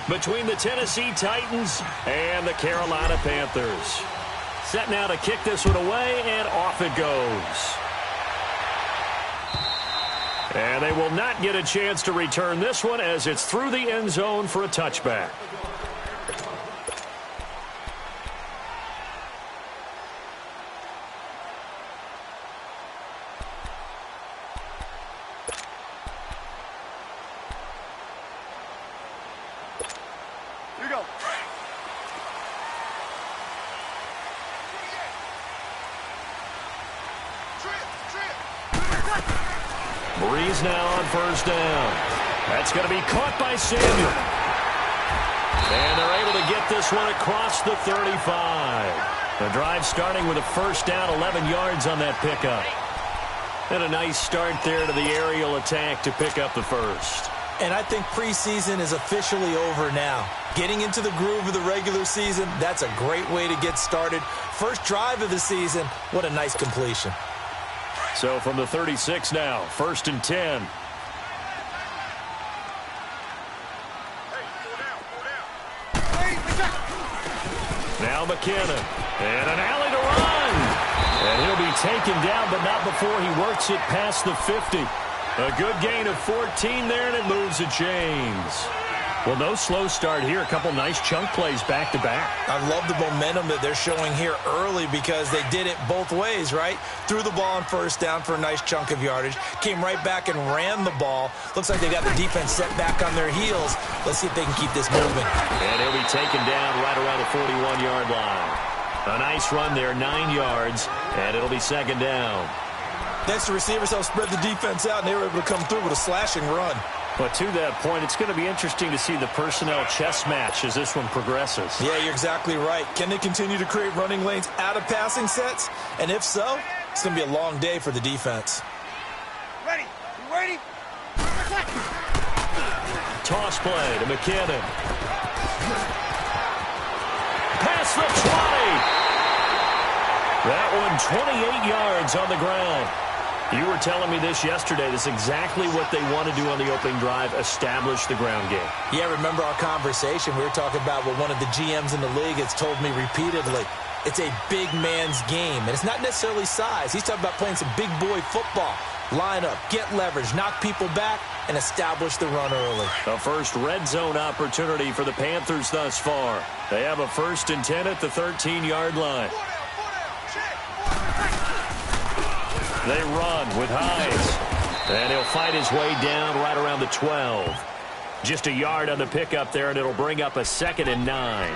Between the Tennessee Titans and the Carolina Panthers. Set now to kick this one away, and off it goes. And they will not get a chance to return this one as it's through the end zone for a touchback. Breeze now on first down. That's going to be caught by Samuel. And they're able to get this one across the 35. The drive starting with a first down, 11 yards on that pickup. And a nice start there to the aerial attack to pick up the first. And I think preseason is officially over now. Getting into the groove of the regular season, that's a great way to get started. First drive of the season, what a nice completion. So from the 36 now, 1st and 10. Now McKinnon. And an alley to run. And he'll be taken down, but not before he works it past the 50. A good gain of 14 there, and it moves the chains. Well, no slow start here. A couple nice chunk plays back-to-back. I love the momentum that they're showing here early because they did it both ways, right? Threw the ball on first down for a nice chunk of yardage. Came right back and ran the ball. Looks like they got the defense set back on their heels. Let's see if they can keep this moving. And he'll be taken down right around the 41-yard line. A nice run there, 9 yards, and it'll be second down. Next, the receivers helped spread the defense out, and they were able to come through with a slashing run. But to that point, it's going to be interesting to see the personnel chess match as this one progresses. Yeah, you're exactly right. Can they continue to create running lanes out of passing sets? And if so, it's going to be a long day for the defense. Ready? You ready? Toss play to McKinnon. Past the 20. That one 28 yards on the ground. You were telling me this yesterday. This is exactly what they want to do on the opening drive, establish the ground game. Yeah, remember our conversation? We were talking about what one of the GMs in the league has told me repeatedly. It's a big man's game, and it's not necessarily size. He's talking about playing some big boy football. Line up, get leverage, knock people back, and establish the run early. A first red zone opportunity for the Panthers thus far. They have a 1st and 10 at the 13-yard line. They run with Hines. And he'll fight his way down right around the 12. Just a yard on the pickup there, and it'll bring up a 2nd and 9.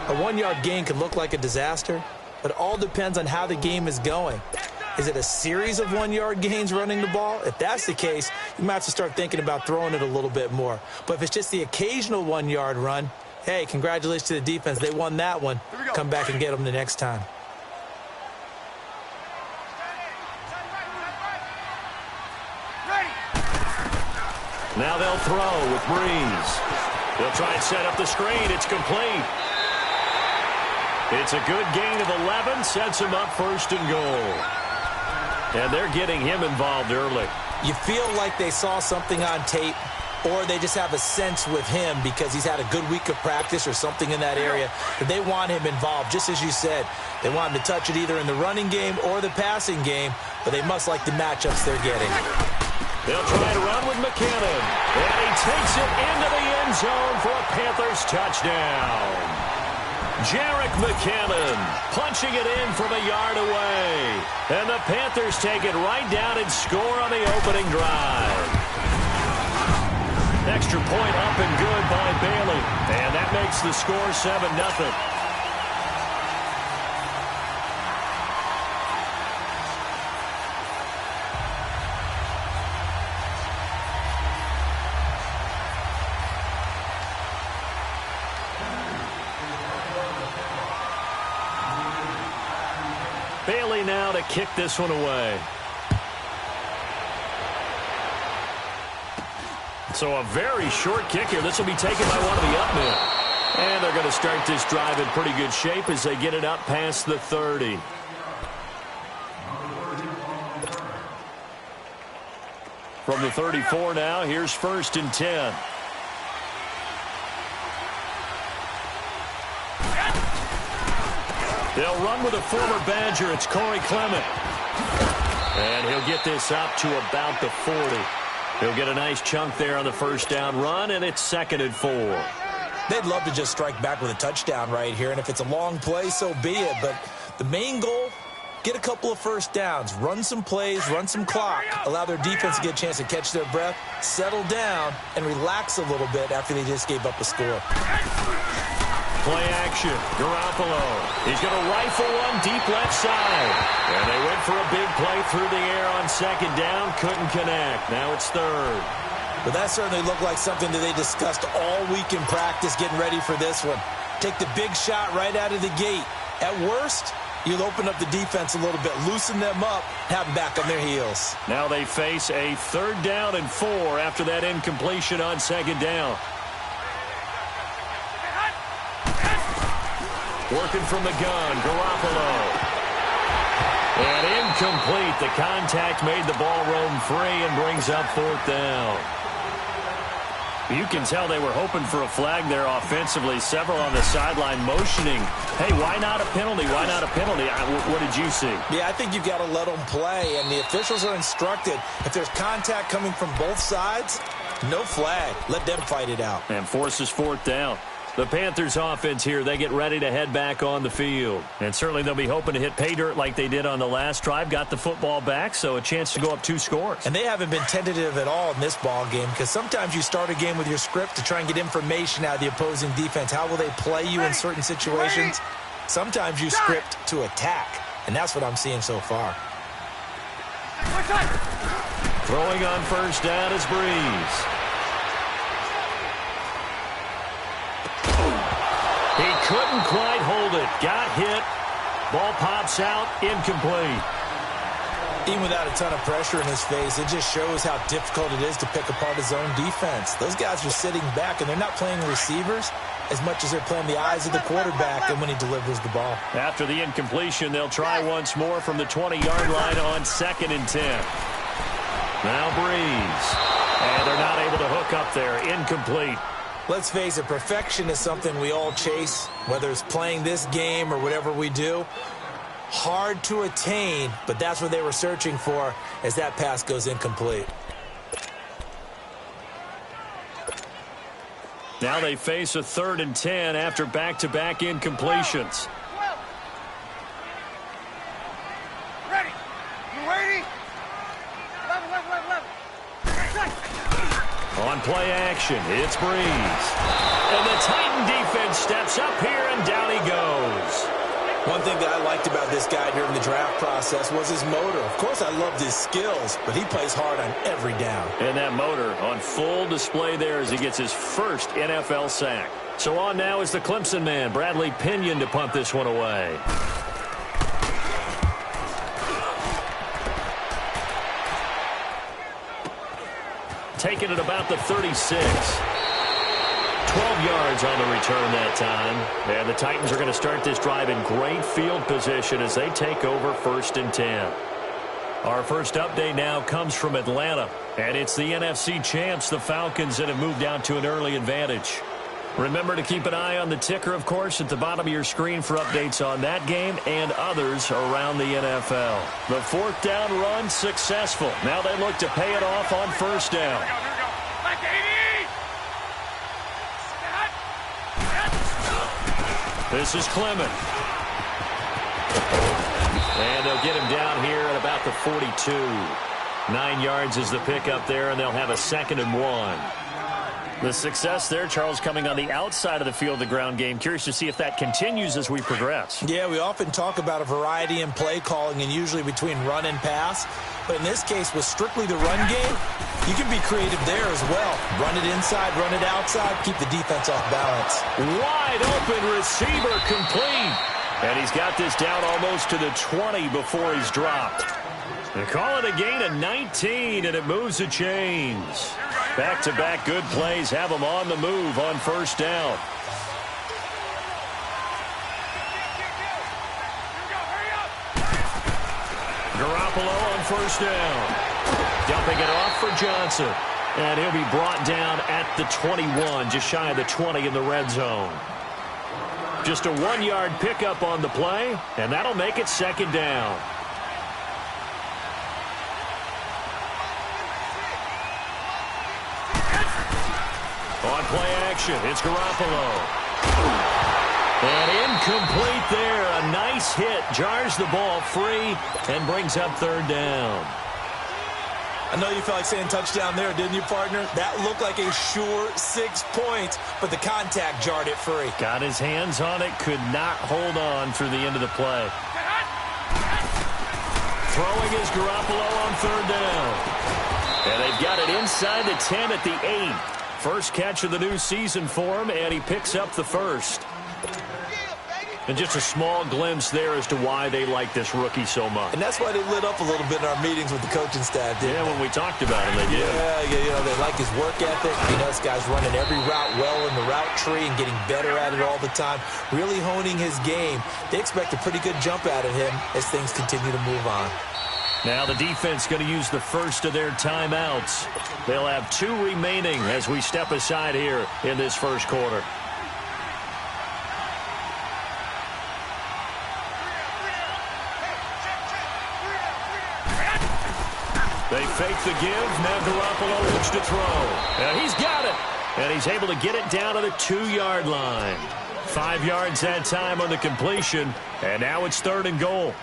A 1-yard gain can look like a disaster, but it all depends on how the game is going. Is it a series of 1-yard gains running the ball? If that's the case, you might have to start thinking about throwing it a little bit more. But if it's just the occasional 1-yard run, hey, congratulations to the defense. They won that one. Come back and get them the next time. Now they'll throw with Breeze. They'll try and set up the screen. It's complete. It's a good gain of 11. Sets him up 1st and goal. And they're getting him involved early. You feel like they saw something on tape, or they just have a sense with him because he's had a good week of practice or something in that area that they want him involved. Just as you said, they want him to touch it either in the running game or the passing game, but they must like the matchups they're getting. They'll try to run with McKinnon. And he takes it into the end zone for a Panthers touchdown. Jerick McKinnon punching it in from a yard away. And the Panthers take it right down and score on the opening drive. Extra point up and good by Bailey. And that makes the score 7-0. Bailey now to kick this one away. So a very short kick here. This will be taken by one of the up men. And they're going to start this drive in pretty good shape as they get it up past the 30. From the 34 now, here's 1st and 10. They'll run with a former Badger. It's Corey Clement. And he'll get this up to about the 40. He'll get a nice chunk there on the first down run, and it's 2nd and 4. They'd love to just strike back with a touchdown right here, and if it's a long play, so be it. But the main goal, get a couple of first downs, run some plays, run some clock, allow their defense to get a chance to catch their breath, settle down, and relax a little bit after they just gave up a score. Play action. Garoppolo. He's going to rifle one deep left side. And they went for a big play through the air on 2nd down. Couldn't connect. Now it's 3rd. But that certainly looked like something that they discussed all week in practice getting ready for this one. Take the big shot right out of the gate. At worst, you'll open up the defense a little bit, loosen them up, have them back on their heels. Now they face a 3rd down and 4 after that incompletion on 2nd down. Working from the gun, Garoppolo. And incomplete. The contact made the ball roam free and brings up 4th down. You can tell they were hoping for a flag there offensively. Several on the sideline motioning. Hey, why not a penalty? Why not a penalty? What did you see? Yeah, I think you've got to let them play, and the officials are instructed. If there's contact coming from both sides, no flag. Let them fight it out. And forces 4th down. The Panthers offense here, they get ready to head back on the field. And certainly they'll be hoping to hit pay dirt like they did on the last drive. Got the football back, so a chance to go up 2 scores. And they haven't been tentative at all in this ball game, because sometimes you start a game with your script to try and get information out of the opposing defense. How will they play you in certain situations? Sometimes you script to attack, and that's what I'm seeing so far. Throwing on 1st down is Breeze. He couldn't quite hold it. Got hit. Ball pops out. Incomplete. Even without a ton of pressure in his face, it just shows how difficult it is to pick apart his own defense. Those guys are sitting back, and they're not playing receivers as much as they're playing the eyes of the quarterback and when he delivers the ball. After the incompletion, they'll try once more from the 20-yard line on 2nd and 10. Now Breeze. And they're not able to hook up there. Incomplete. Let's face it, perfection is something we all chase, whether it's playing this game or whatever we do. Hard to attain, but that's what they were searching for as that pass goes incomplete. Now they face a 3rd and 10 after back-to-back incompletions. Ready. You ready? Level. On play action, it's Breeze. And the Titan defense steps up here, and down he goes. One thing that I liked about this guy during the draft process was his motor. Of course, I loved his skills, but he plays hard on every down. And that motor on full display there as he gets his first NFL sack. So on now is the Clemson man, Bradley Pinion, to punt this one away. Taking it about the 36. 12 yards on the return that time. And the Titans are going to start this drive in great field position as they take over 1st and 10. Our first update now comes from Atlanta. And it's the NFC champs, the Falcons, that have moved out to an early advantage. Remember to keep an eye on the ticker, of course, at the bottom of your screen for updates on that game and others around the NFL. The 4th down run successful. Now they look to pay it off on 1st down. This is Clement. And they'll get him down here at about the 42. 9 yards is the pickup there, and they'll have a 2nd and 1. The success there, Charles, coming on the outside of the field, the ground game. Curious to see if that continues as we progress. Yeah, we often talk about a variety in play calling and usually between run and pass. But in this case, with strictly the run game, you can be creative there as well. Run it inside, run it outside, keep the defense off balance. Wide open receiver complete. And he's got this down almost to the 20 before he's dropped. They call it a gain of 19, and it moves the chains. Back-to-back good plays have them on the move on 1st down. Garoppolo on 1st down. Dumping it off for Johnson. And he'll be brought down at the 21, just shy of the 20 in the red zone. Just a 1-yard pickup on the play, and that'll make it second down. On play action, it's Garoppolo. And incomplete there. A nice hit. Jars the ball free and brings up third down. I know you felt like saying touchdown there, didn't you, partner? That looked like a sure 6 points, but the contact jarred it free. Got his hands on it, could not hold on through the end of the play. Throwing is Garoppolo on third down. And they've got it inside the 10 at the 8. First catch of the new season for him, and he picks up the first. And just a small glimpse there as to why they like this rookie so much. And that's why they lit up a little bit in our meetings with the coaching staff, didn't they? When we talked about him, they did. Yeah, they like his work ethic. This guy's running every route well in the route tree and getting better at it all the time, really honing his game. They expect a pretty good jump out of him as things continue to move on. Now the defense going to use the first of their timeouts. They'll have 2 remaining as we step aside here in this first quarter. They fake the give. Now Garoppolo looks to throw. And he's got it. And he's able to get it down to the 2-yard line. 5 yards that time on the completion. And now it's third and goal.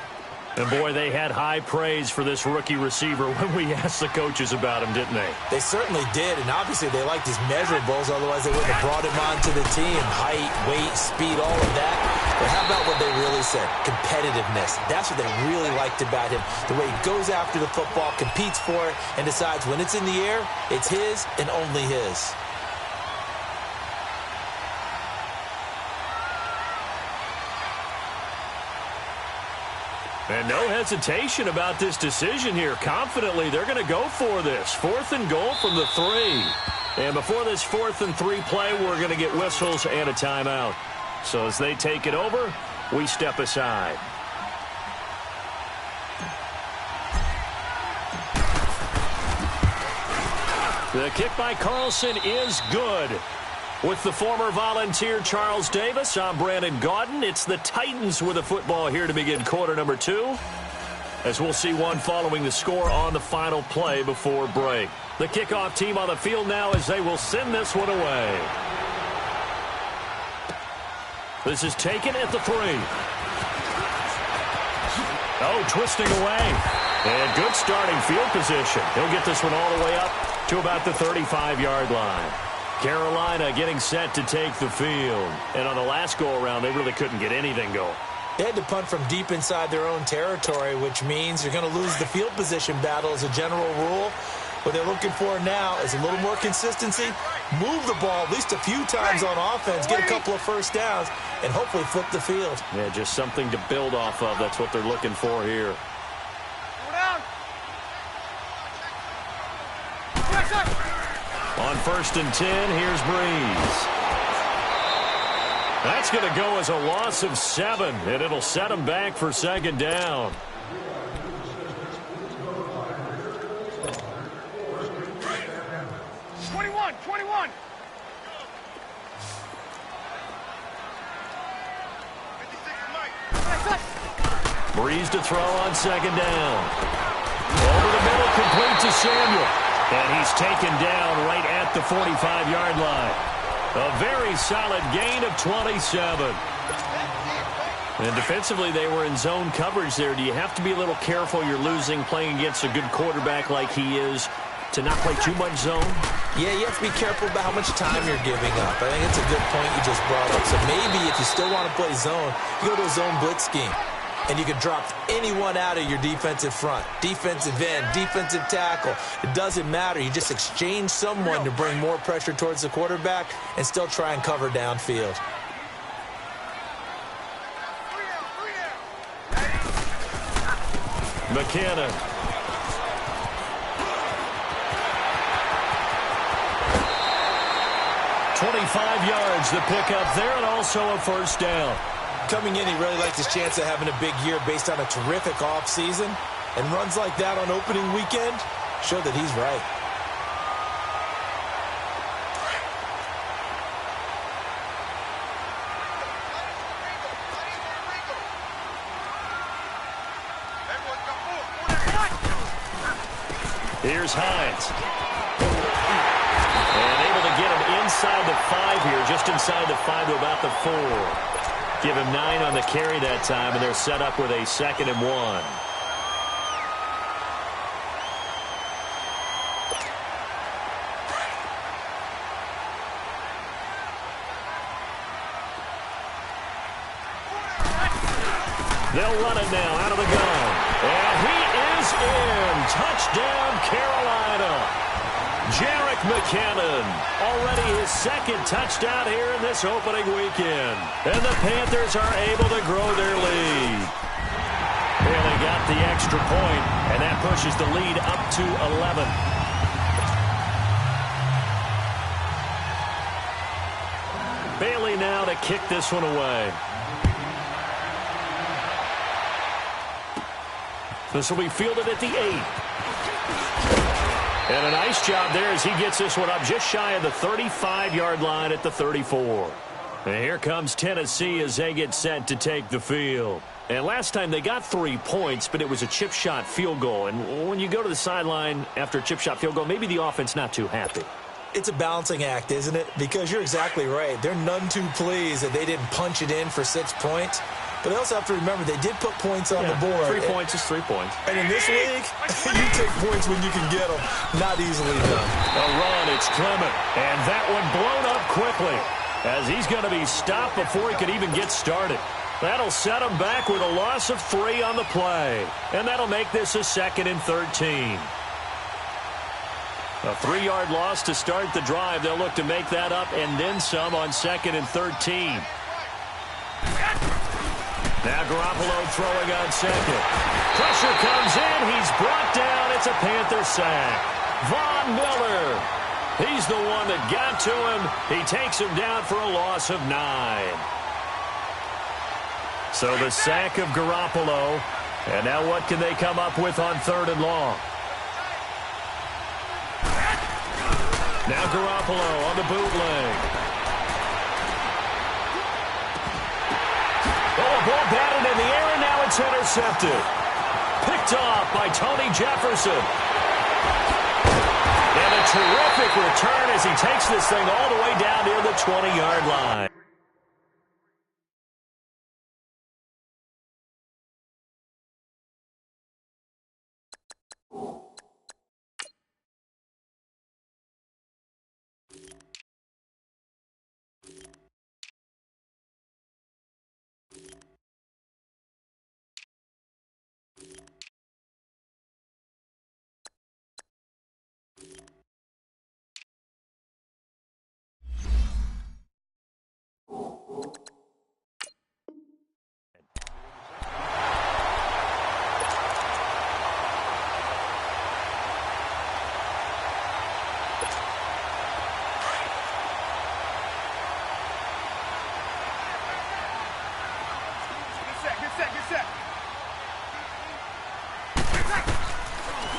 And, boy, they had high praise for this rookie receiver when we asked the coaches about him, didn't they? They certainly did, and obviously they liked his measurables. Otherwise, they wouldn't have brought him onto the team. Height, weight, speed, all of that. But how about what they really said? Competitiveness. That's what they really liked about him. The way he goes after the football, competes for it, and decides when it's in the air, it's his and only his. And no hesitation about this decision here. Confidently, they're going to go for this. 4th and goal from the 3. And before this 4th and 3 play, we're going to get whistles and a timeout. So as they take it over, we step aside. The kick by Carlson is good. With the former Volunteer Charles Davis, I'm Brandon Gaudin. It's the Titans with a football here to begin quarter number 2. As we'll see one following the score on the final play before break. The kickoff team on the field now as they will send this one away. This is taken at the 3. Oh, twisting away. And good starting field position. He'll get this one all the way up to about the 35-yard line. Carolina getting set to take the field. And on the last go-around, they really couldn't get anything going. They had to punt from deep inside their own territory, which means you're going to lose the field position battle as a general rule. What they're looking for now is a little more consistency, move the ball at least a few times on offense, get a couple of first downs, and hopefully flip the field. Yeah, just something to build off of. That's what they're looking for here. On 1st and 10, here's Breeze. That's going to go as a loss of 7, and it'll set them back for second down. Breeze to throw on second down. Over the middle, complete to Samuel. And he's taken down right at the 45-yard line. A very solid gain of 27. And defensively, they were in zone coverage there. Do you have to be a little careful? You're losing, playing against a good quarterback like he is, to not play too much zone? Yeah, you have to be careful about how much time you're giving up. I think it's a good point you just brought up. So maybe if you still want to play zone, you go to a zone blitz scheme. And you can drop anyone out of your defensive front. Defensive end, defensive tackle. It doesn't matter. You just exchange someone to bring more pressure towards the quarterback and still try and cover downfield. McKinnon. "25 yards the pickup there, and also a first down." Coming in, he really liked his chance of having a big year based on a terrific offseason. And runs like that on opening weekend show that he's right. Here's Hines. And able to get him inside the 5 here, just inside the 5 to about the 4. Give him 9 on the carry that time, and they're set up with a 2nd and 1. They'll run it now out of the gun. And he is in. Touchdown, Carolina. Jerick McKinnon, already his 2nd touchdown here in this opening weekend. And the Panthers are able to grow their lead. They got the extra point, and that pushes the lead up to 11. Bailey now to kick this one away. This will be fielded at the 8. And a nice job there as he gets this one up just shy of the 35-yard line at the 34. And here comes Tennessee as they get set to take the field. And last time they got 3 points, but it was a chip shot field goal. And when you go to the sideline after a chip shot field goal, maybe the offense not too happy. It's a balancing act, isn't it? Because you're exactly right. They're none too pleased that they didn't punch it in for 6 points. But they also have to remember they did put points on the board. 3 points is 3 points. And in this league, you take points when you can get them. Not easily done. A run, it's Clement. And that one blown up quickly as he's going to be stopped before he could even get started. That'll set him back with a loss of 3 on the play. And that'll make this a 2nd and 13. A 3-yard loss to start the drive. They'll look to make that up and then some on 2nd and 13. Now Garoppolo throwing on 2nd. Pressure comes in. He's brought down. It's a Panther sack. Von Miller. He's the one that got to him. He takes him down for a loss of 9. So the sack of Garoppolo. And now what can they come up with on 3rd and long? Now Garoppolo on the bootleg. Oh, a ball batted in the air, and now it's intercepted. Picked off by Tony Jefferson. And a terrific return as he takes this thing all the way down near the 20-yard line.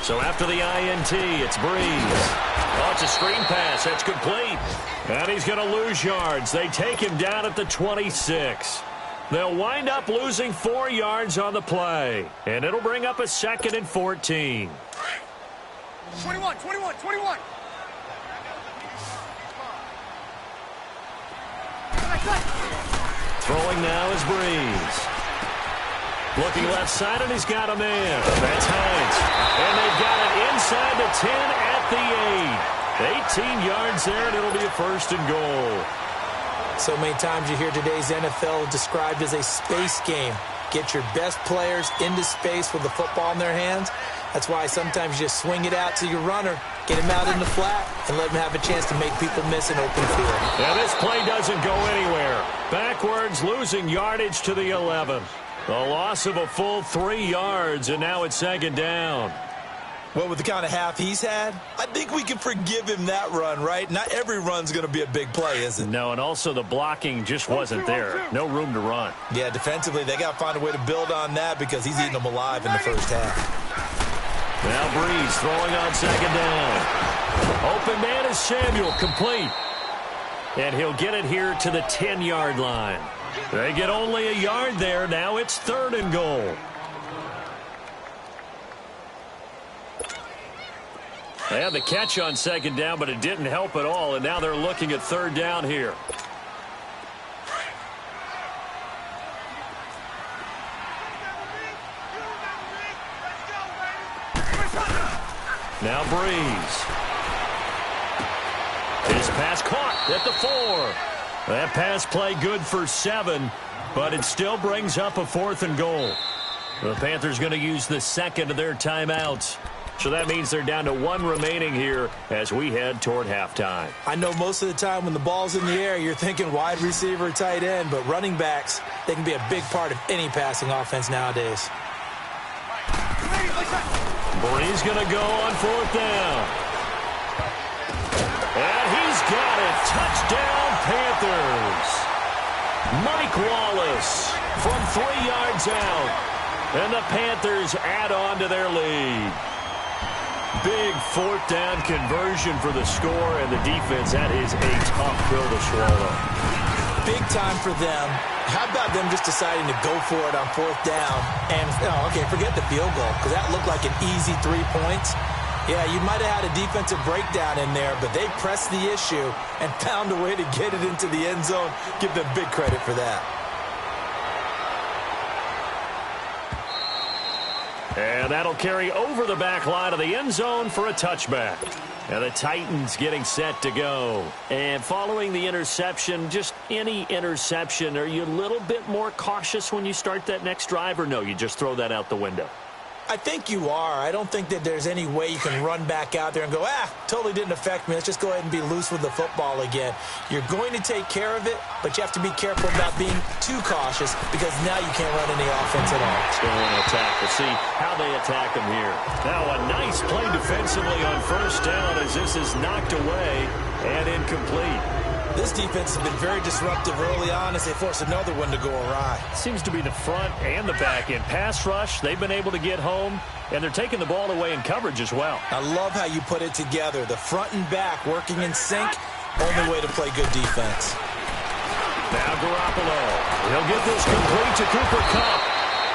So after the INT, it's Breeze. Oh, it's a screen pass. That's complete. And he's going to lose yards. They take him down at the 26. They'll wind up losing 4 yards on the play. And it'll bring up a 2nd and 14. 21. Throwing now is Breeze. Looking left side, and he's got a man. That's Hines. And they've got it inside the 10 at the 8. 18 yards there, and it'll be a 1st and goal. So many times you hear today's NFL described as a space game. Get your best players into space with the football in their hands. That's why sometimes you just swing it out to your runner, get him out in the flat, and let him have a chance to make people miss an open field. Now this play doesn't go anywhere. Backwards, losing yardage to the 11. A loss of a full 3 yards, and now it's 2nd down. Well, with the kind of half he's had, I think we can forgive him that run, right? Not every run's going to be a big play, is it? No, and also the blocking just wasn't there. No room to run. Yeah, defensively, they got to find a way to build on that because he's eating them alive in the first half. Now Breeze throwing on 2nd down. Open man is Samuel, complete. And he'll get it here to the 10-yard line. They get only a yard there. Now it's 3rd and goal. They had the catch on second down, but it didn't help at all, and now they're looking at third down here. Now Breeze. His pass caught at the 4. That pass play good for 7, but it still brings up a 4th and goal. The Panthers going to use the second of their timeouts. So that means they're down to 1 remaining here as we head toward halftime. I know most of the time when the ball's in the air, you're thinking wide receiver, tight end, but running backs, they can be a big part of any passing offense nowadays. Breeze going to go on 4th down. And he's got it. Touchdown, Panthers. Mike Wallace from 3 yards out. And the Panthers add on to their lead. Big 4th down conversion for the score, and the defense, that is a tough pill to swallow. Big time for them. How about them just deciding to go for it on 4th down? And, okay, forget the field goal, because that looked like an easy 3 points. Yeah, you might have had a defensive breakdown in there, but they pressed the issue and found a way to get it into the end zone. Give them big credit for that. And that'll carry over the back line of the end zone for a touchback. And the Titans getting set to go. And following the interception, just any interception, are you a little bit more cautious when you start that next drive, or no, you just throw that out the window? I think you are. I don't think that there's any way you can run back out there and go, totally didn't affect me. Let's just go ahead and be loose with the football again. You're going to take care of it, but you have to be careful about being too cautious because now you can't run any offense at all. Still want to attack. We'll see how they attack them here. Now a nice play defensively on 1st down as this is knocked away and incomplete. This defense has been very disruptive early on as they force another one to go awry. Seems to be the front and the back end. Pass rush, they've been able to get home, and they're taking the ball away in coverage as well. I love how you put it together. The front and back working in sync, only way to play good defense. Now Garoppolo. He'll get this complete to Cooper Kupp.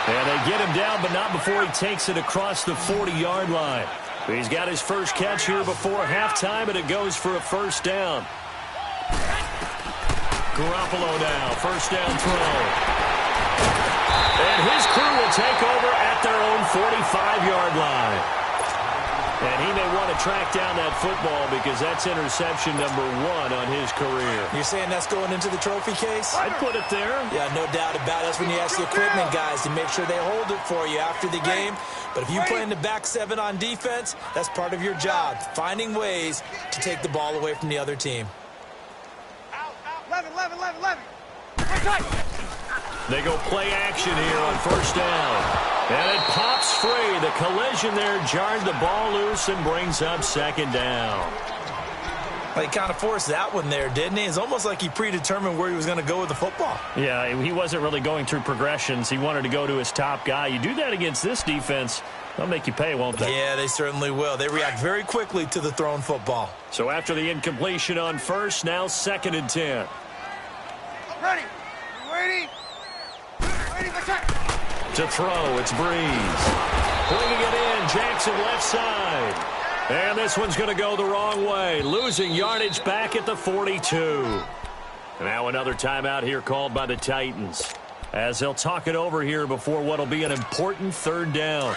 And they get him down, but not before he takes it across the 40-yard line. He's got his first catch here before halftime, and it goes for a 1st down. Garoppolo now, 1st down throw. And his crew will take over at their own 45-yard line. And he may want to track down that football because that's interception number 1 on his career. You're saying that's going into the trophy case? I'd put it there. Yeah, no doubt about it. That's when you ask the equipment guys to make sure they hold it for you after the game. But if you play in the back 7 on defense, that's part of your job, finding ways to take the ball away from the other team. 11. They go play action here on 1st down. And it pops free. The collision there jarred the ball loose and brings up 2nd down. Well, he kind of forced that one there, didn't he? It's almost like he predetermined where he was going to go with the football. Yeah, he wasn't really going through progressions. He wanted to go to his top guy. You do that against this defense, they'll make you pay, won't they? Yeah, they certainly will. They react very quickly to the thrown football. So after the incompletion on 1st, now 2nd and 10. Ready. Ready. To throw, it's Breeze. Bringing it in, Jackson left side. And this one's going to go the wrong way. Losing yardage back at the 42. Now another timeout here called by the Titans, as they'll talk it over here before what will be an important 3rd down.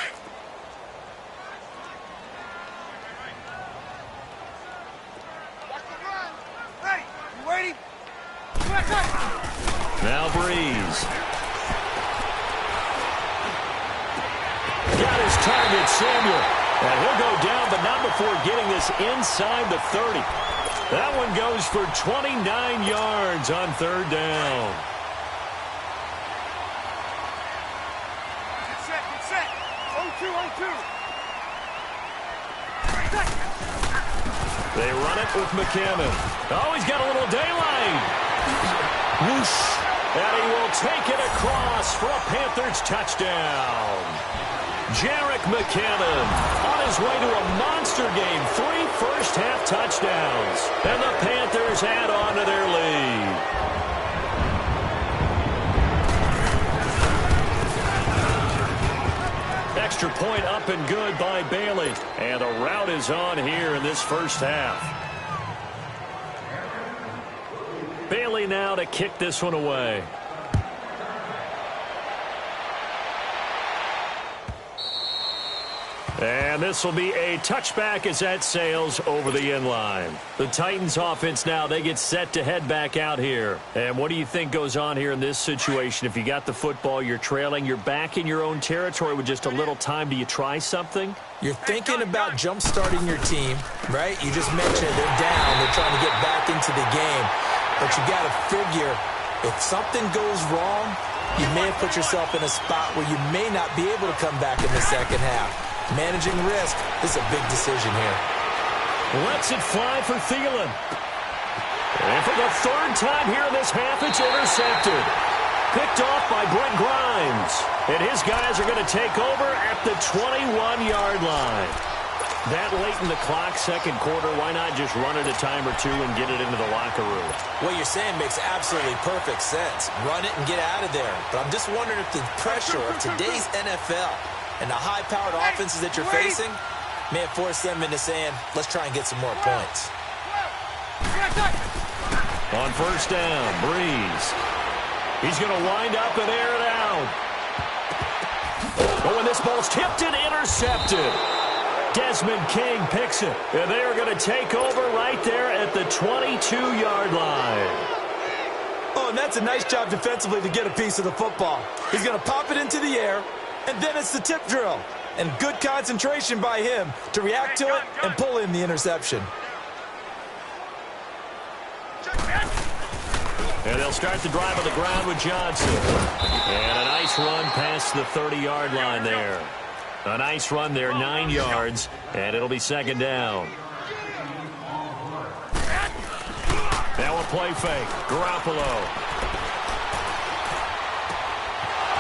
Now Breeze. Got his target, Samuel. And he'll go down, but not before getting this inside the 30. That one goes for 29 yards on 3rd down. Get set. 0-2. They run it with McCammon. Oh, he's got a little daylight. Whoosh. And he will take it across for a Panthers touchdown. Jarek McCammon on his way to a monster game. 3 first-half touchdowns. And the Panthers add on to their lead. Extra point up and good by Bailey. And the rout is on here in this first half. Bailey now to kick this one away. And this will be a touchback as that sails over the end line. The Titans offense now, they get set to head back out here. And what do you think goes on here in this situation? If you got the football, you're trailing, you're back in your own territory with just a little time. Do you try something? You're thinking about jump-starting your team, right? You just mentioned they're down. They're trying to get back into the game. But you got to figure if something goes wrong, you may have put yourself in a spot where you may not be able to come back in the second half. Managing risk, this is a big decision here. Lets it fly for Thielen. And for the third time here in this half, it's intercepted. Picked off by Brent Grimes. And his guys are going to take over at the 21-yard line. That late in the clock, second quarter, why not just run it a time or two and get it into the locker room? What you're saying makes absolutely perfect sense. Run it and get out of there. But I'm just wondering if the pressure of today's NFL and the high-powered offenses that you're facing may have forced them into saying, let's try and get some more points. On first down, Breeze. He's going to wind up and air it out. Oh, and this ball's tipped and intercepted. Desmond King picks it. And they are going to take over right there at the 22-yard line. Oh, and that's a nice job defensively to get a piece of the football. He's going to pop it into the air, and then it's the tip drill. And good concentration by him to react to it and pull in the interception. And they'll start the drive on the ground with Johnson. And a nice run past the 30-yard line there. A nice run there, 9 yards, and it'll be second down. Now a play fake. Garoppolo.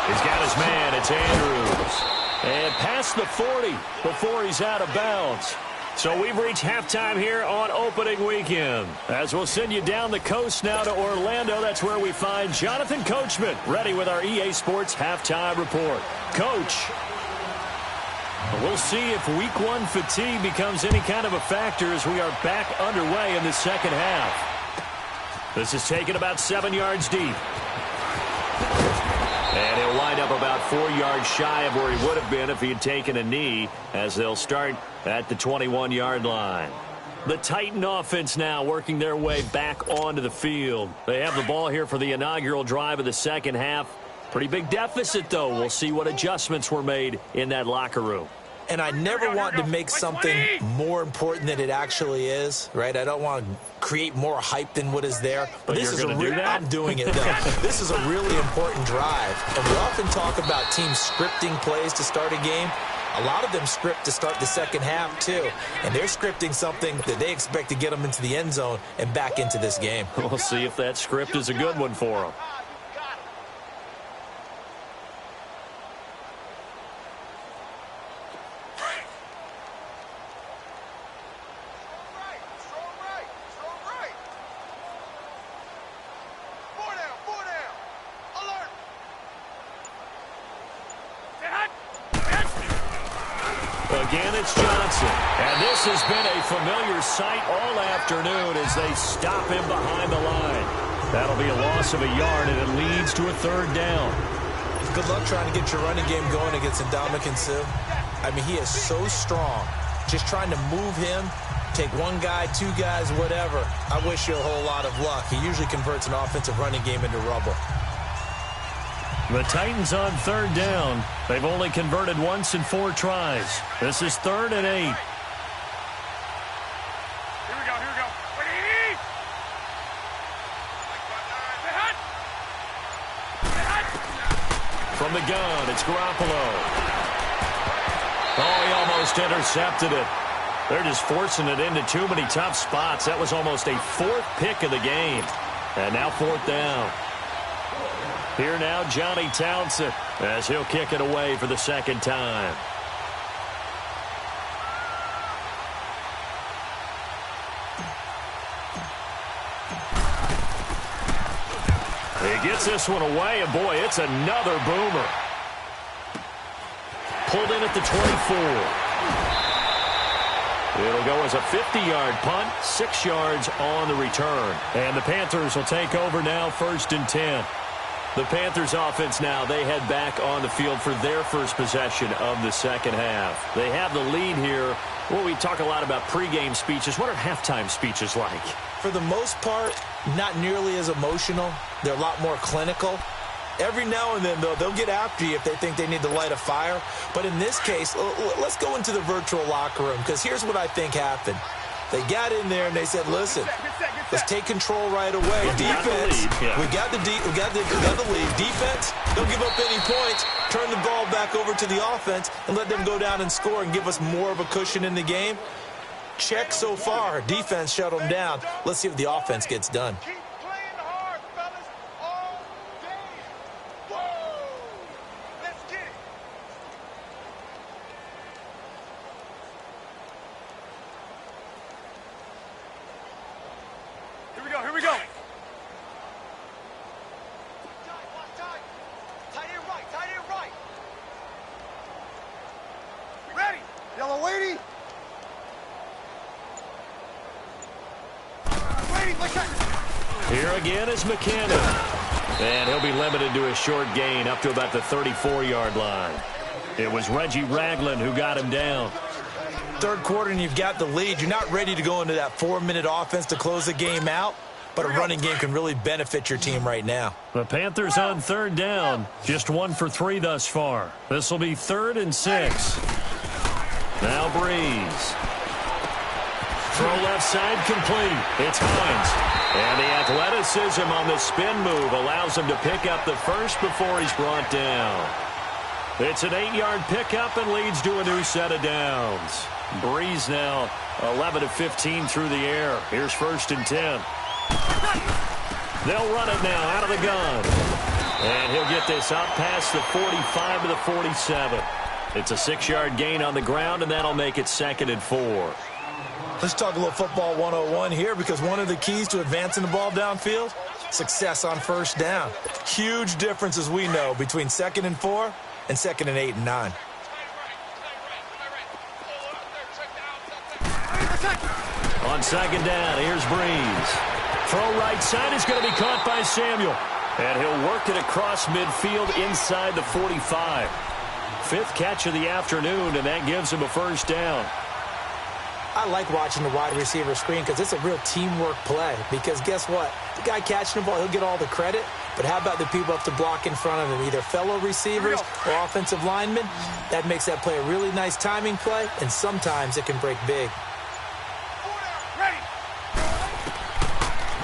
He's got his man. It's Andrews. And past the 40 before he's out of bounds. So we've reached halftime here on opening weekend. As we'll send you down the coast now to Orlando, that's where we find Jonathan Coachman ready with our EA Sports halftime report. Coach, we'll see if week one fatigue becomes any kind of a factor as we are back underway in the second half. This is taken about 7 yards deep. And he'll wind up about 4 yards shy of where he would have been if he had taken a knee, as they'll start at the 21-yard line. The Titan offense now working their way back onto the field. They have the ball here for the inaugural drive of the second half. Pretty big deficit, though. We'll see what adjustments were made in that locker room. And I never want to make something more important than it actually is, right? I don't want to create more hype than what is there. But this is I'm doing it, though. This is a really important drive. And we often talk about teams scripting plays to start a game. A lot of them script to start the second half, too. And they're scripting something that they expect to get them into the end zone and back into this game. We'll see if that script is a good one for them. Again, it's Johnson. And this has been a familiar sight all afternoon as they stop him behind the line. That'll be a loss of a yard, and it leads to a third down. Good luck trying to get your running game going against Ndamukong Suh. I mean, he is so strong. Just trying to move him, take one guy, two guys, whatever. I wish you a whole lot of luck. He usually converts an offensive running game into rubble. The Titans on third down. They've only converted once in 4 tries. This is 3rd and 8. Here we go, here we go. Ready? From the gun, it's Garoppolo. Oh, he almost intercepted it. They're just forcing it into too many tough spots. That was almost a 4th pick of the game. And now 4th down. Here now, Johnny Townsend, as he'll kick it away for the second time. He gets this one away, and boy, it's another boomer. pulled in at the 24. It'll go as a 50-yard punt, 6 yards on the return. And the Panthers will take over now, 1st and 10. The Panthers offense now, they head back on the field for their first possession of the second half. They have the lead here. Well, we talk a lot about pregame speeches. What are halftime speeches like? For the most part, not nearly as emotional. They're a lot more clinical. Every now and then, though, they'll get after you if they think they need to light a fire. But in this case, let's go into the virtual locker room, because here's what I think happened. They got in there and they said, listen, let's take control right away. Defense, we got the lead. Defense, don't give up any points. Turn the ball back over to the offense and let them go down and score and give us more of a cushion in the game. Check so far. Defense shut them down. Let's see if the offense gets done. Here we go. Tight end right. Ready. Yellow lady. Here again is McKinnon. And he'll be limited to a short gain up to about the 34-yard line. It was Reggie Ragland who got him down. Third quarter and you've got the lead. You're not ready to go into that 4-minute offense to close the game out, but a running game can really benefit your team right now. The Panthers on 3rd down, just 1 for 3 thus far. This will be 3rd and 6. Now Breeze. Throw left side complete. It's Hines. And the athleticism on the spin move allows him to pick up the first before he's brought down. It's an 8-yard pickup and leads to a new set of downs. Breeze now 11 of 15 through the air. Here's 1st and 10. They'll run it now out of the gun. And he'll get this up past the 45 to the 47. It's a 6-yard gain on the ground, and that'll make it 2nd and 4. Let's talk a little football 101 here, because one of the keys to advancing the ball downfield, success on 1st down. Huge difference, as we know, between 2nd and 4 and 2nd and 8 and 9. On 2nd down, here's Breeze. Throw right side is going to be caught by Samuel. And he'll work it across midfield inside the 45. 5th catch of the afternoon, and that gives him a 1st down. I like watching the wide receiver screen because it's a real teamwork play. Because guess what? The guy catching the ball, he'll get all the credit. But how about the people up to block in front of him, either fellow receivers or offensive linemen? That makes that play a really nice timing play, and sometimes it can break big.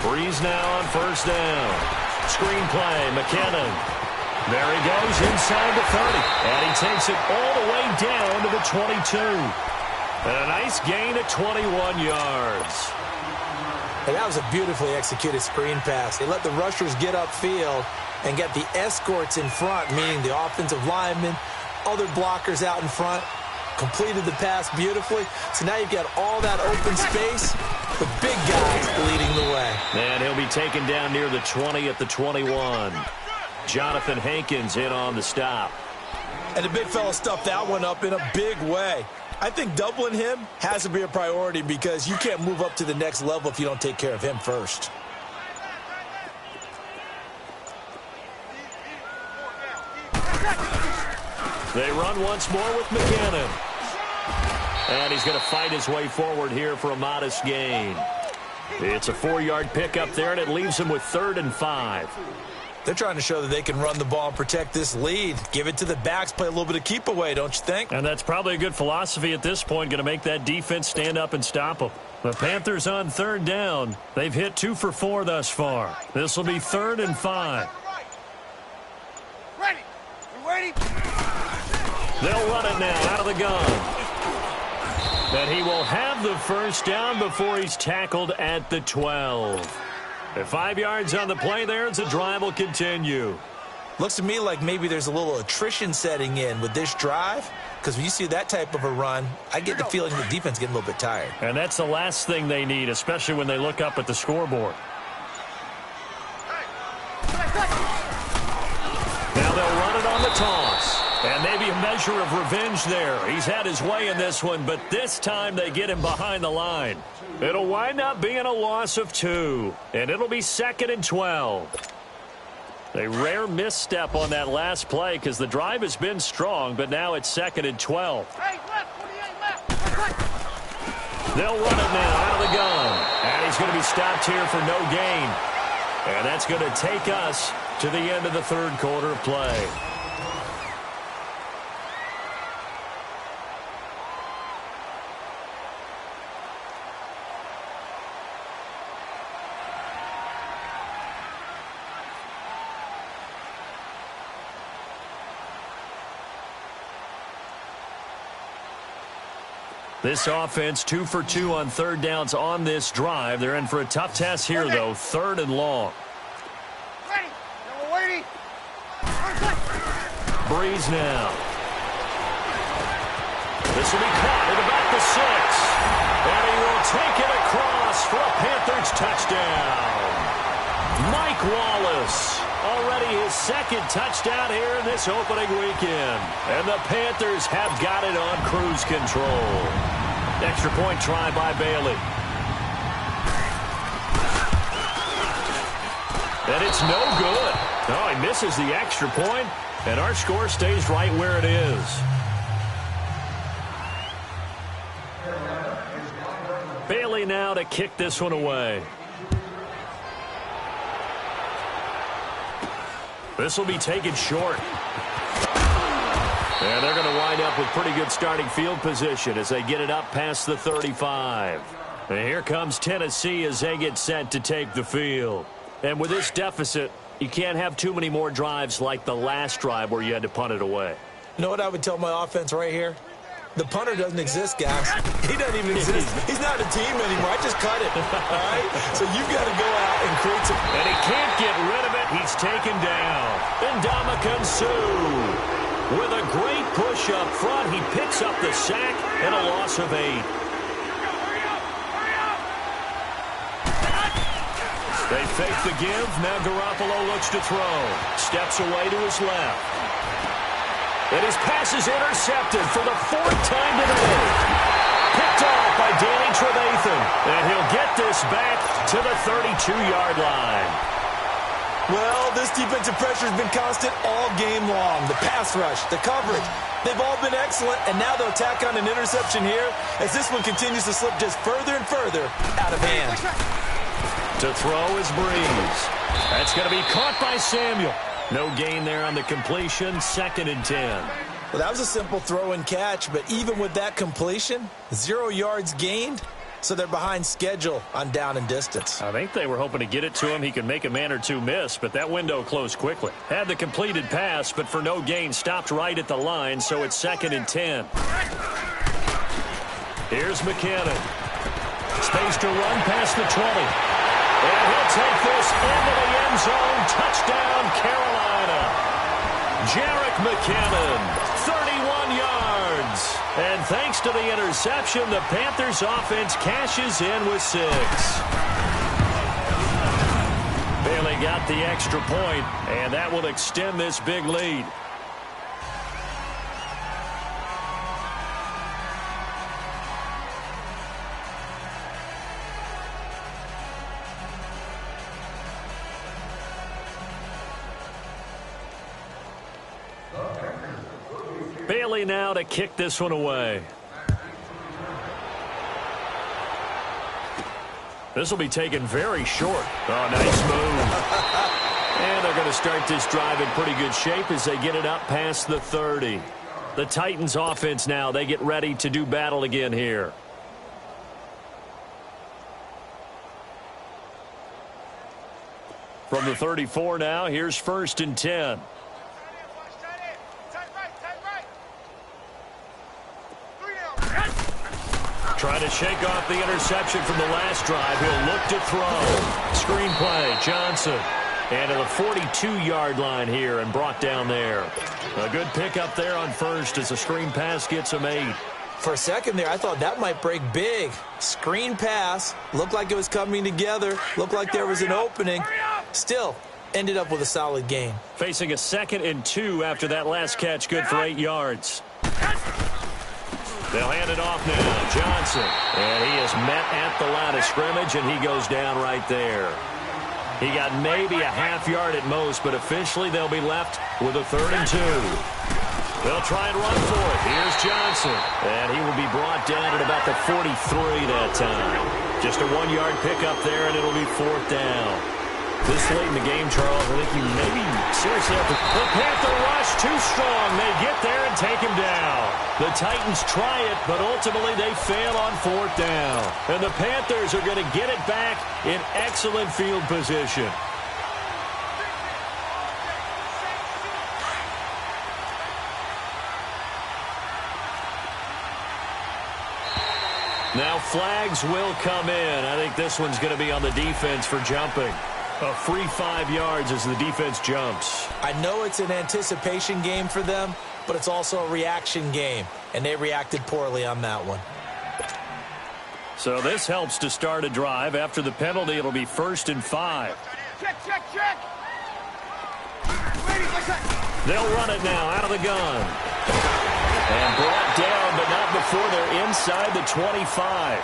Breeze now on 1st down. Screen play, McKinnon. There he goes inside the 30. And he takes it all the way down to the 22. And a nice gain at 21 yards. And that was a beautifully executed screen pass. They let the rushers get upfield and get the escorts in front, meaning the offensive linemen, other blockers out in front, completed the pass beautifully. So now you've got all that open space with big guys leading the way. And he'll be taken down near the 20 at the 21. Jonathan Hankins in on the stop. And the big fella stuffed that one up in a big way. I think doubling him has to be a priority because you can't move up to the next level if you don't take care of him first. They run once more with McKinnon. And he's going to fight his way forward here for a modest gain. It's a 4-yard pickup there, and it leaves him with 3rd and 5. They're trying to show that they can run the ball and protect this lead. Give it to the backs, play a little bit of keep away, don't you think? And that's probably a good philosophy at this point, going to make that defense stand up and stop them. The Panthers on 3rd down. They've hit 2 for 4 thus far. This will be 3rd and 5. Ready. You ready? They'll run it now out of the gun. But he will have the 1st down before he's tackled at the 12. At 5 yards on the play there, as the drive will continue. Looks to me like maybe there's a little attrition setting in with this drive, because when you see that type of a run, I get the feeling the defense getting a little bit tired. And that's the last thing they need, especially when they look up at the scoreboard. Now they'll run it on the toss. And maybe a measure of revenge there. He's had his way in this one, but this time they get him behind the line. It'll wind up being a loss of 2, and it'll be 2nd and 12. A rare misstep on that last play because the drive has been strong, but now it's 2nd and 12. Hey, left, 28 left. They'll run it now out of the gun. And he's going to be stopped here for no gain. And that's going to take us to the end of the third quarter of play. This offense 2 for 2 on third downs on this drive. They're in for a tough test here, though. 3rd and long. Ready. Yellow waiting. Breeze now. This will be caught at about the 6. And he will take it across for a Panthers touchdown. Mike Wallace. Already his 2nd touchdown here in this opening weekend. And the Panthers have got it on cruise control. Extra point try by Bailey. And it's no good. No, he misses the extra point, and our score stays right where it is. Bailey now to kick this one away. This will be taken short. And they're going to wind up with pretty good starting field position as they get it up past the 35. And here comes Tennessee as they get set to take the field. And with this deficit, you can't have too many more drives like the last drive where you had to punt it away. You know what I would tell my offense right here? The punter doesn't exist, guys. He doesn't even exist. He's not a team anymore. I just cut it. All right? So you've got to go out and create some. And he can't get rid of it. He's taken down. Ndamukong Suh with a great push up front. He picks up the sack and a loss of 8. They fake the give. Now Garoppolo looks to throw. Steps away to his left. And his pass is intercepted for the 4th time today. Picked off by Danny Trevathan. And he'll get this back to the 32-yard line. Well, this defensive pressure has been constant all game long. The pass rush, the coverage, they've all been excellent. And now they'll tack on an interception here as this one continues to slip just further and further out of hand. To throw is Breeze. That's going to be caught by Samuel. No gain there on the completion, 2nd and 10. Well, that was a simple throw and catch, but even with that completion, 0 yards gained, so they're behind schedule on down and distance. I think they were hoping to get it to him. He could make a man or two miss, but that window closed quickly. Had the completed pass, but for no gain, stopped right at the line, so it's 2nd and 10. Here's McKinnon. Space to run past the 20. And he'll take this into the end zone. Touchdown, Carolina. Jerick McKinnon, 31 yards. And thanks to the interception, the Panthers offense cashes in with 6. Bailey got the extra point, and that will extend this big lead. Bailey now to kick this one away. This will be taken very short. Oh, nice move. And they're going to start this drive in pretty good shape as they get it up past the 30. The Titans offense now, they get ready to do battle again here. From the 34 now, here's 1st and 10. Trying to shake off the interception from the last drive. He'll look to throw. Screen play, Johnson. And to the 42-yard line here and brought down there. A good pickup there on 1st as the screen pass gets him 8. For a second there, I thought that might break big. Screen pass. Looked like it was coming together. Looked like there was an opening. Still, ended up with a solid game. Facing a 2nd and 2 after that last catch, good for 8 yards. They'll hand it off now. Johnson. And he is met at the line of scrimmage, and he goes down right there. He got maybe a half yard at most, but officially they'll be left with a 3rd and 2. They'll try and run for it. Here's Johnson. And he will be brought down at about the 43 that time. Just a 1-yard pickup there, and it'll be 4th down. This late in the game, Charles, I think you maybe seriously have to... The Panther rush too strong. They get there and take him down. The Titans try it, but ultimately they fail on 4th down. And the Panthers are going to get it back in excellent field position. Now flags will come in. I think this one's going to be on the defense for jumping. A free 5 yards as the defense jumps. I know it's an anticipation game for them, but it's also a reaction game, and they reacted poorly on that one. So this helps to start a drive. After the penalty, it'll be 1st and 5. Check. They'll run it now out of the gun. And brought down, but not before they're inside the 25.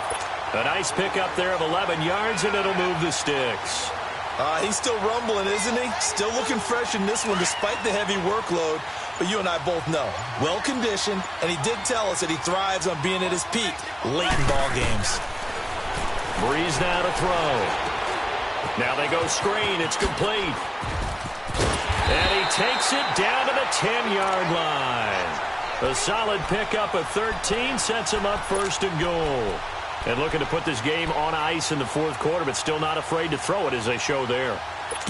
A nice pickup there of 11 yards, and it'll move the sticks. He's still rumbling, isn't he? Still looking fresh in this one despite the heavy workload. But you and I both know, well-conditioned, and he did tell us that he thrives on being at his peak late in ball games. Breeze now to throw. Now they go screen. It's complete. And he takes it down to the 10-yard line. A solid pickup of 13 sets him up 1st and goal. And looking to put this game on ice in the 4th quarter, but still not afraid to throw it as they show there.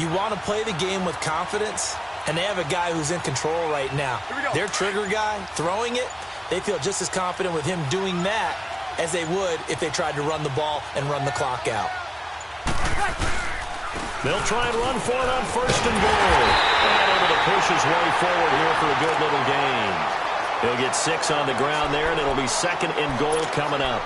You want to play the game with confidence, and they have a guy who's in control right now. Their trigger guy, throwing it, they feel just as confident with him doing that as they would if they tried to run the ball and run the clock out. They'll try and run for it on 1st and goal. And able to push his way forward here for a good little gain. He'll get 6 on the ground there, and it'll be 2nd and goal coming up.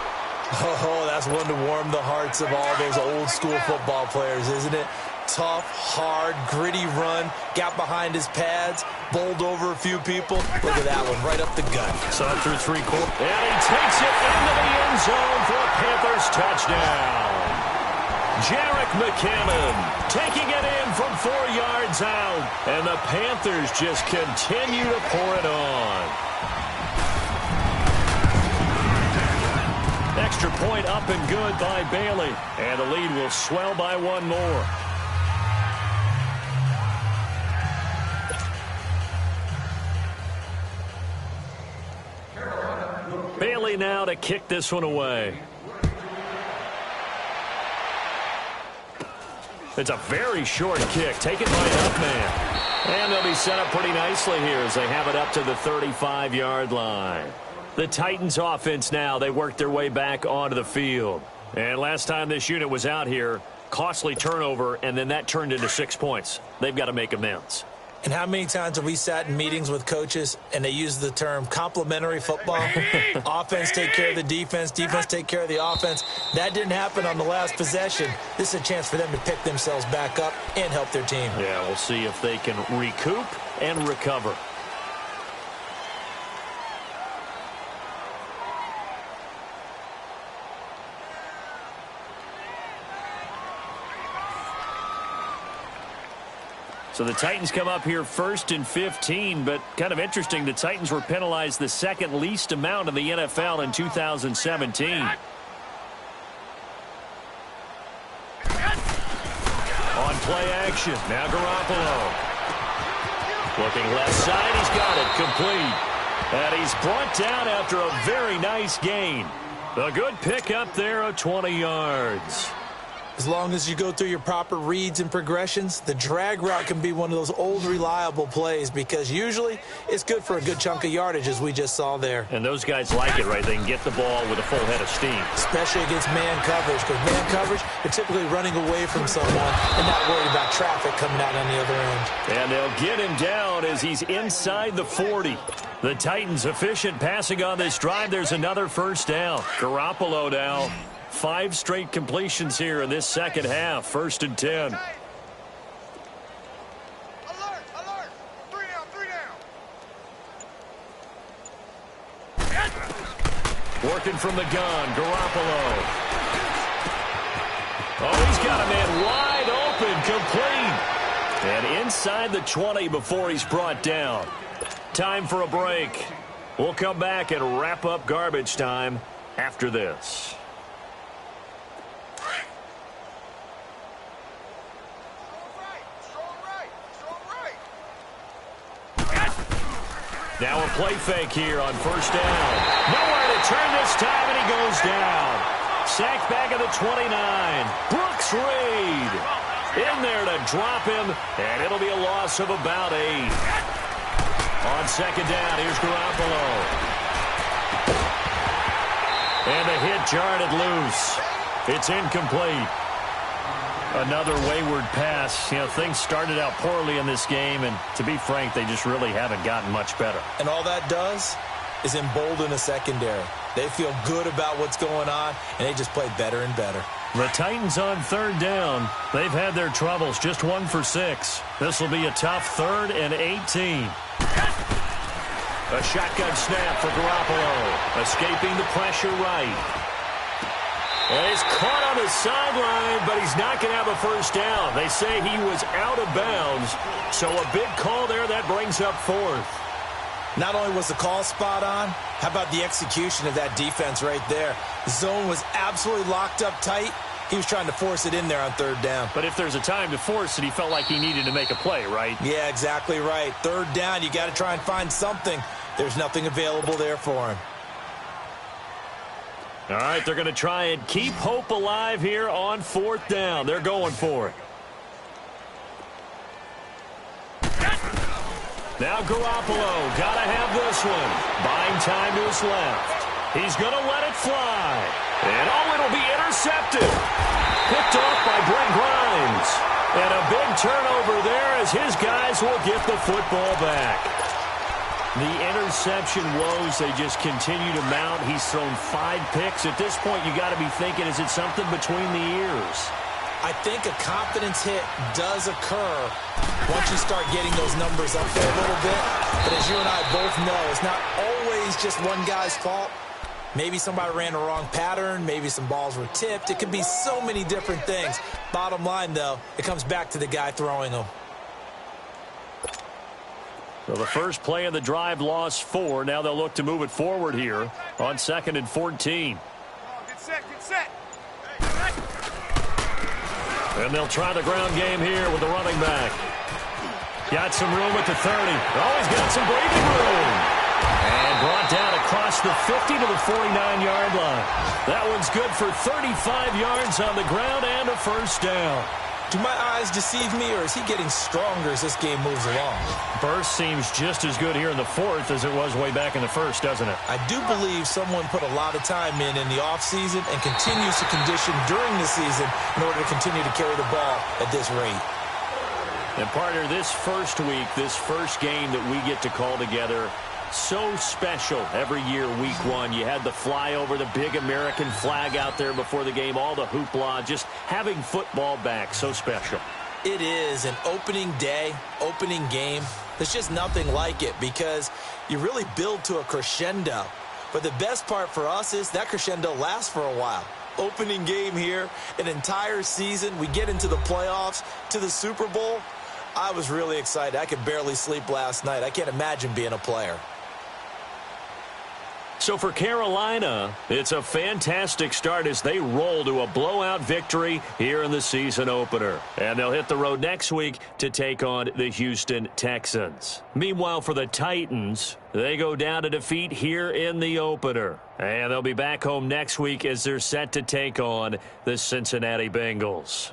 Oh, that's one to warm the hearts of all those old-school football players, isn't it? Tough, hard, gritty run, got behind his pads, bowled over a few people. Look at that one, right up the gut. So through 3 quarters. And he takes it into the end zone for a Panthers touchdown. Jarek McCammon taking it in from 4 yards out. And the Panthers just continue to pour it on. Extra point up and good by Bailey. And the lead will swell by 1 more. Bailey now to kick this one away. It's a very short kick, taken by an up man. And they'll be set up pretty nicely here as they have it up to the 35-yard line. The Titans offense now, they work their way back onto the field. And last time this unit was out here, costly turnover, and then that turned into 6 points. They've got to make amends. And how many times have we sat in meetings with coaches and they use the term complementary football? Offense take care of the defense, defense take care of the offense. That didn't happen on the last possession. This is a chance for them to pick themselves back up and help their team. Yeah, we'll see if they can recoup and recover. So the Titans come up here 1st and 15, but kind of interesting, the Titans were penalized the 2nd least amount in the NFL in 2017. On play action, now Garoppolo. Looking left side, he's got it, complete. And he's brought down after a very nice gain. A good pickup there of 20 yards. As long as you go through your proper reads and progressions, the drag route can be one of those old reliable plays because usually it's good for a good chunk of yardage as we just saw there. And those guys like it, right? They can get the ball with a full head of steam. Especially against man coverage, because man coverage, they're typically running away from someone and not worried about traffic coming out on the other end. And they'll get him down as he's inside the 40. The Titans efficient passing on this drive. There's another 1st down. Garoppolo now. 5 straight completions here in this second half. 1st and 10. Working from the gun, Garoppolo. Oh, he's got a man wide open, complete. And inside the 20 before he's brought down. Time for a break. We'll come back and wrap up garbage time after this. Now a play fake here on first down. Nowhere to turn this time, and he goes down. Sacked back at the 29. Brooks Reed in there to drop him, and it'll be a loss of about 8. On second down, here's Garoppolo. And the hit jarred it loose. It's incomplete. Another wayward pass. You know, things started out poorly in this game, and to be frank, they just really haven't gotten much better. And all that does is embolden a secondary. They feel good about what's going on, and they just play better and better. The Titans on third down. They've had their troubles, just 1 for 6. This will be a tough 3rd and 18. A shotgun snap for Garoppolo. Escaping the pressure right. And he's caught on the sideline, but he's not going to have a first down. They say he was out of bounds, so a big call there that brings up 4th. Not only was the call spot on, how about the execution of that defense right there? The zone was absolutely locked up tight. He was trying to force it in there on 3rd down. But if there's a time to force it, he felt like he needed to make a play, right? Yeah, exactly right. 3rd down, you got to try and find something. There's nothing available there for him. All right, they're going to try and keep hope alive here on 4th down. They're going for it. Now Garoppolo, got to have this one. Buying time to his left. He's going to let it fly. And oh, it'll be intercepted. Picked off by Brent Grimes. And a big turnover there as his guys will get the football back. The interception woes, they just continue to mount. He's thrown 5 picks. At this point, you got to be thinking, is it something between the ears? I think a confidence hit does occur once you start getting those numbers up there a little bit. But as you and I both know, it's not always just one guy's fault. Maybe somebody ran the wrong pattern. Maybe some balls were tipped. It could be so many different things. Bottom line, though, it comes back to the guy throwing them. So the first play of the drive lost 4. Now they'll look to move it forward here on 2nd and 14. Get set, get set. And they'll try the ground game here with the running back. Got some room at the 30. Oh, he's got some breathing room. And brought down across the 50 to the 49-yard line. That one's good for 35 yards on the ground and a first down. Do my eyes deceive me, or is he getting stronger as this game moves along? Burst seems just as good here in the 4th as it was way back in the 1st, doesn't it? I do believe someone put a lot of time in the offseason and continues to condition during the season in order to continue to carry the ball at this rate. And partner, this first week, this first game that we get to call together, so special every year, week 1. You had the flyover, the big American flag out there before the game, all the hoopla, just having football back, so special. It is an opening day, opening game. There's just nothing like it because you really build to a crescendo. But the best part for us is that crescendo lasts for a while. Opening game here, an entire season. We get into the playoffs, to the Super Bowl. I was really excited. I could barely sleep last night. I can't imagine being a player. So for Carolina, it's a fantastic start as they roll to a blowout victory here in the season opener. And they'll hit the road next week to take on the Houston Texans. Meanwhile, for the Titans, they go down to defeat here in the opener. And they'll be back home next week as they're set to take on the Cincinnati Bengals.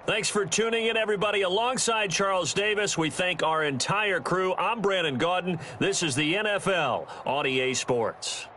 Thanks for tuning in, everybody. Alongside Charles Davis, we thank our entire crew. I'm Brandon Gaudin. This is the NFL on EA Sports.